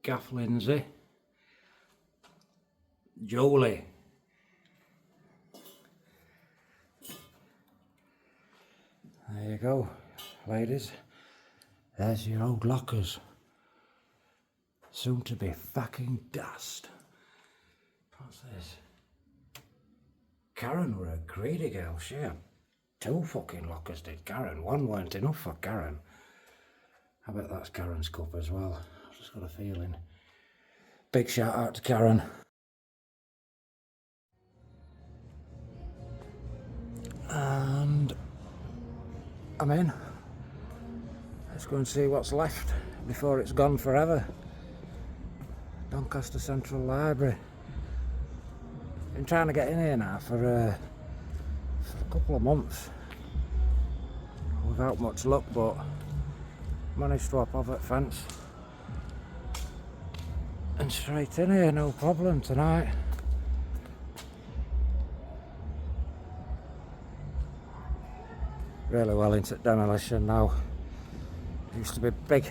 Gaff Lindsay, Jolie. There you go, ladies. There's your old lockers. Soon to be fucking dust. What's this? Karen were a greedy girl. She had 2 fucking lockers, did Karen. 1 weren't enough for Karen. I bet that's Karen's cup as well. I've just got a feeling. Big shout out to Karen. And I'm in. Let's go and see what's left before it's gone forever. Doncaster Central Library. Been trying to get in here now for a couple of months without much luck, but managed to hop off at fence and straight in here, no problem tonight. Really well into Demolition now. Used to be big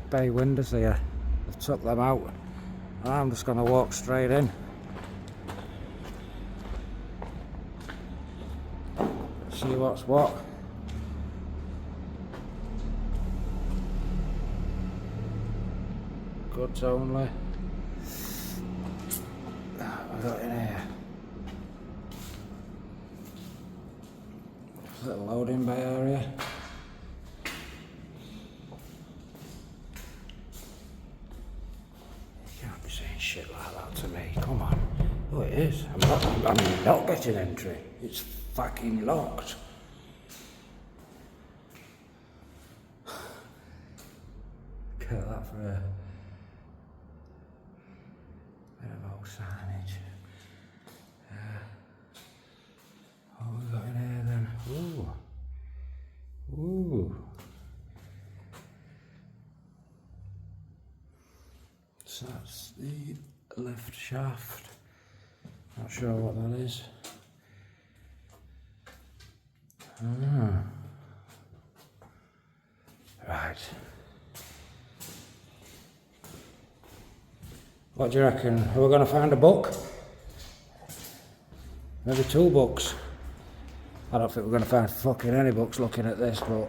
bay windows here. They've took them out and I'm just going to walk straight in. See what's what. Goods only. What have we got in here? Little loading bay area. You can't be saying shit like that to me. Come on. Oh, it is. I'm not getting entry. It's fucking locked. Look at that for a bit of old signage. What have we got in here then? Ooh. Ooh. So that's the left shaft. Not sure what that is. Right. What do you reckon? Are we going to find a book? Maybe 2 books. I don't think we're going to find fucking any books looking at this, but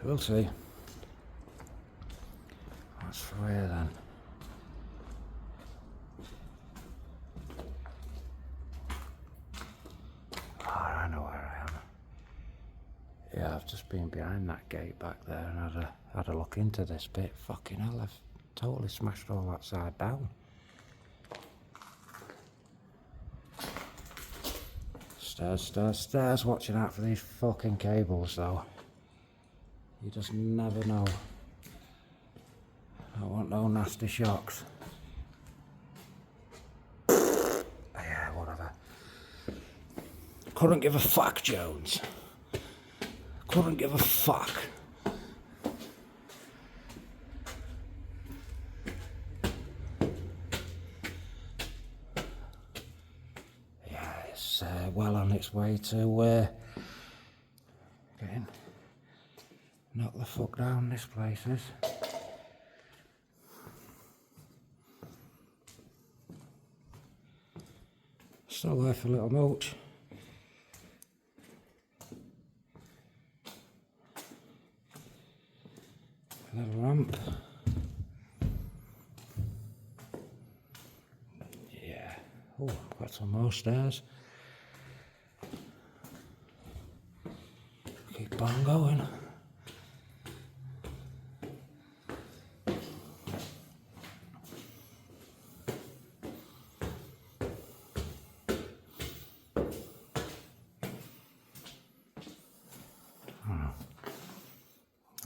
we'll see. What's through here then? Oh, I know where I am. Yeah, I've just been behind that gate back there and had a look into this bit. Fucking hell, I've totally smashed all that side down. Stairs. Watching out for these fucking cables though. You just never know. I don't want no nasty shocks. Yeah, whatever. Couldn't give a fuck, Jones. Couldn't give a fuck. Well on its way to getting knocked the fuck down, this place is. Still worth a little mooch. A little ramp. Yeah. Oh, got some more stairs. Keep on going.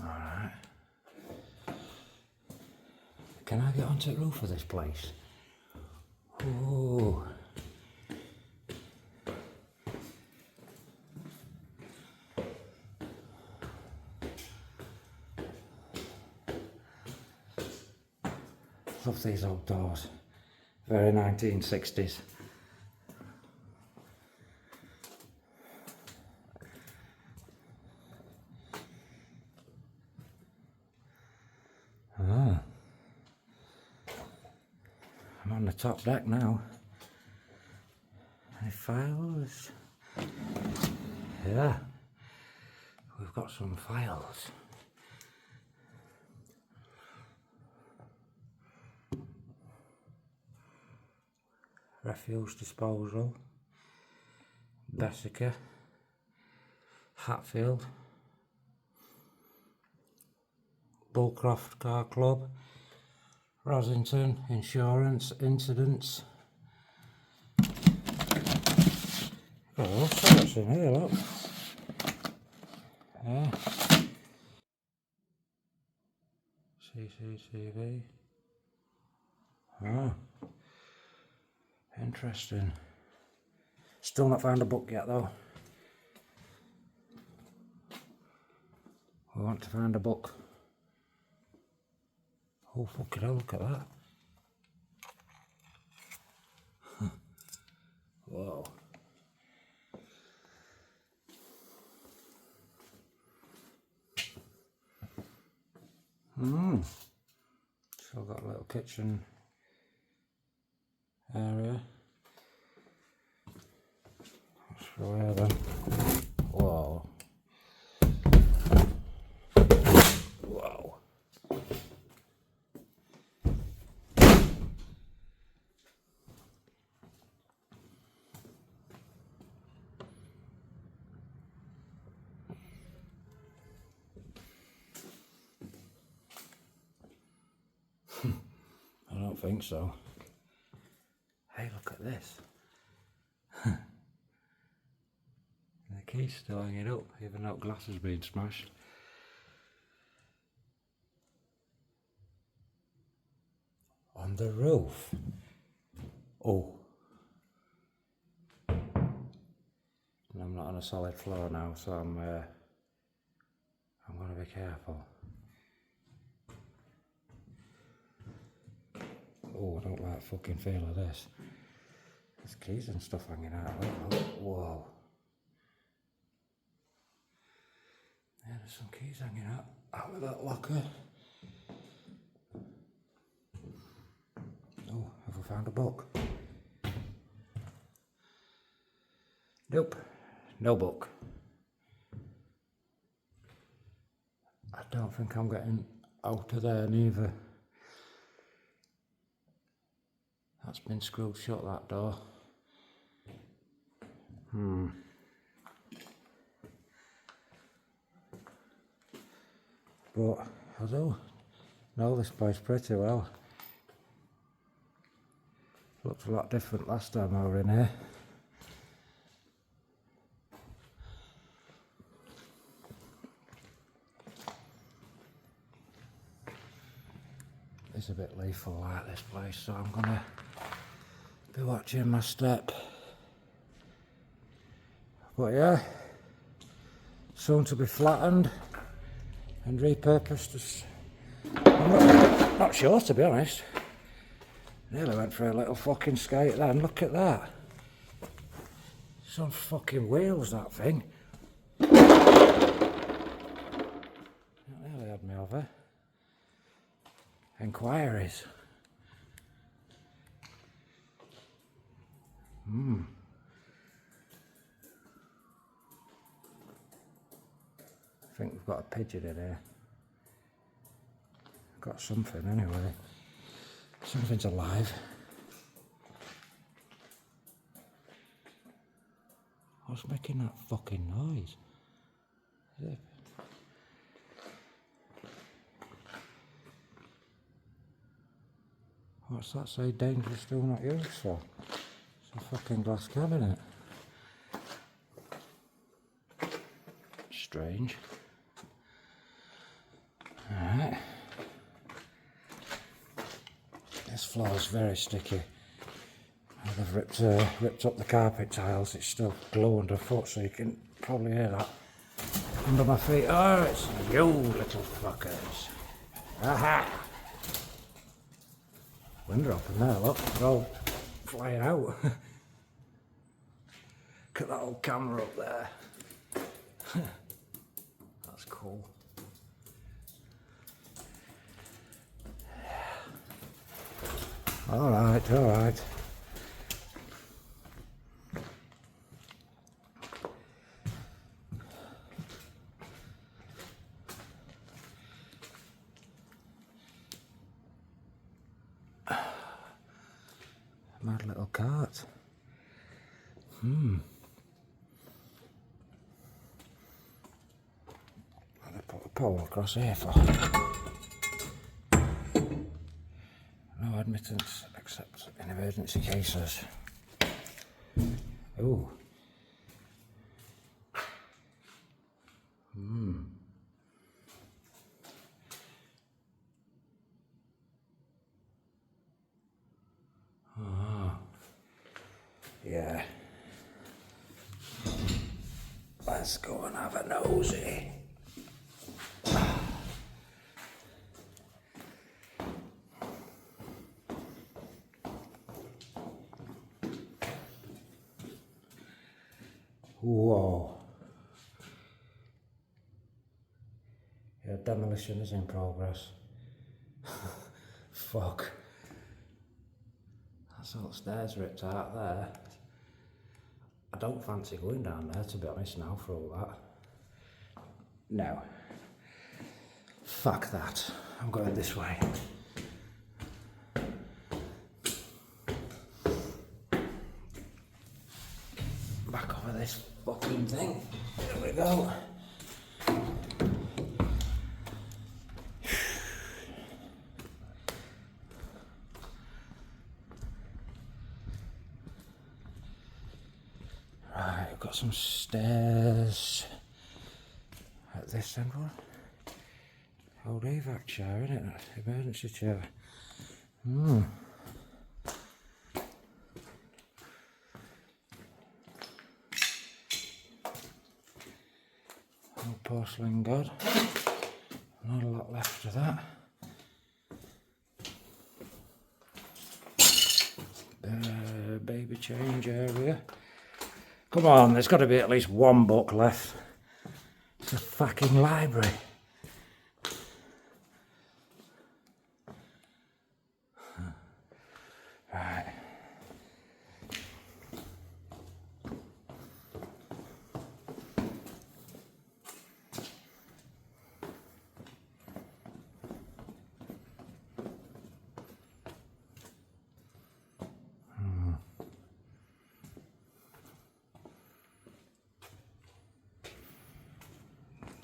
Alright. Can I get onto the roof of this place? Oh. Love these old doors. Very 1960s. Ah. on the top deck now. Any files? Yeah, we've got some files. Refuse disposal, Bessica, Hatfield, Bullcroft Car Club, Rosington, insurance, incidents. Oh, all sorts in here, look. Yeah. CCTV. Oh. Interesting. Still not found a book yet though. We want to find a book. Oh fucking hell, look at that. Whoa. Still got a little kitchen area. That's for where then? Whoa. Whoa. I don't think so. Hey, look at this. The key's still hanging up, even though glass has been smashed. On the roof. Oh. And I'm not on a solid floor now, so I'm going to be careful. Oh, I don't like the fucking feel of this. There's keys and stuff hanging out. Whoa. Yeah, there's some keys hanging out of that locker. Oh, have we found a book? Nope, no book. I don't think I'm getting out of there neither. That's been screwed shut, that door. But I do know this place pretty well. Looked a lot different last time I were in here. It's a bit lethal like this place, so I'm gonna be watching my step. But yeah, soon to be flattened and repurposed as... I'm not sure, to be honest. Nearly went for a little fucking skate then, look at that. Some fucking wheels, that thing. That nearly had me over. Enquiries. I think we've got a pigeon in here. Got something anyway. Something's alive. What's making that fucking noise? Is it? What's that say? Dangerous, do not use for? It's a fucking glass cabinet. Strange. Alright. This floor's very sticky. They've ripped up the carpet tiles. It's still glue underfoot, so you can probably hear that under my feet. Oh, it's you little fuckers. Aha! Wind dropping there, look. They're all flying out. Look at that old camera up there. That's cool. Alright, alright. Mad little cart. What they put a pole across here for? No admittance except in emergency cases. Ooh. Yeah. Let's go and have a nosy. Whoa. Yeah, demolition is in progress. Fuck. That's all the stairs ripped out there. I don't fancy going down there, to be honest, now for all that. No. Fuck that. I'm going this way. Back over this fucking thing. Here we go. Right, I've got some stairs at this end one. Old evac chair, isn't it? Emergency chair. Old porcelain god. Not a lot left of that. Baby change area. Come on, there's got to be at least one book left. It's a fucking library. Right.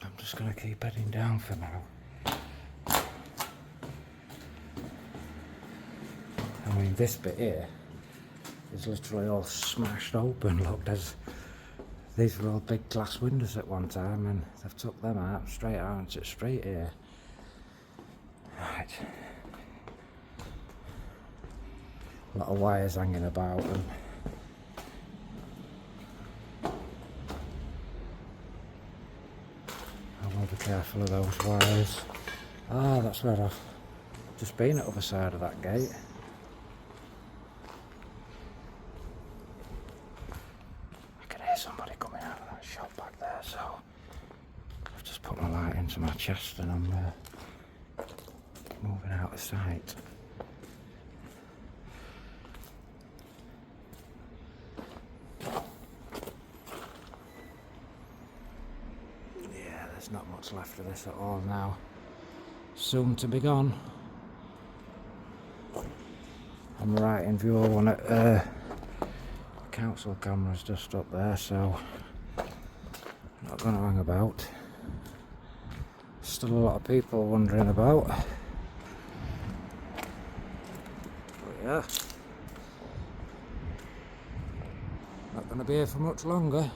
I'm just going to keep heading down for now. I mean, this bit here is literally all smashed open. Look, these were all big glass windows at one time, and they've took them out straight here. Right. A lot of wires hanging about them. I will be careful of those wires. Ah, that's where I've just been at the other side of that gate. I can hear somebody coming out of that shop back there, so I've just put my light into my chest and I'm moving out of sight. There's not much left of this at all now. Soon to be gone. I'm right in view of one at council cameras just up there, so I'm not going to hang about. Still a lot of people wandering about. But yeah, not going to be here for much longer.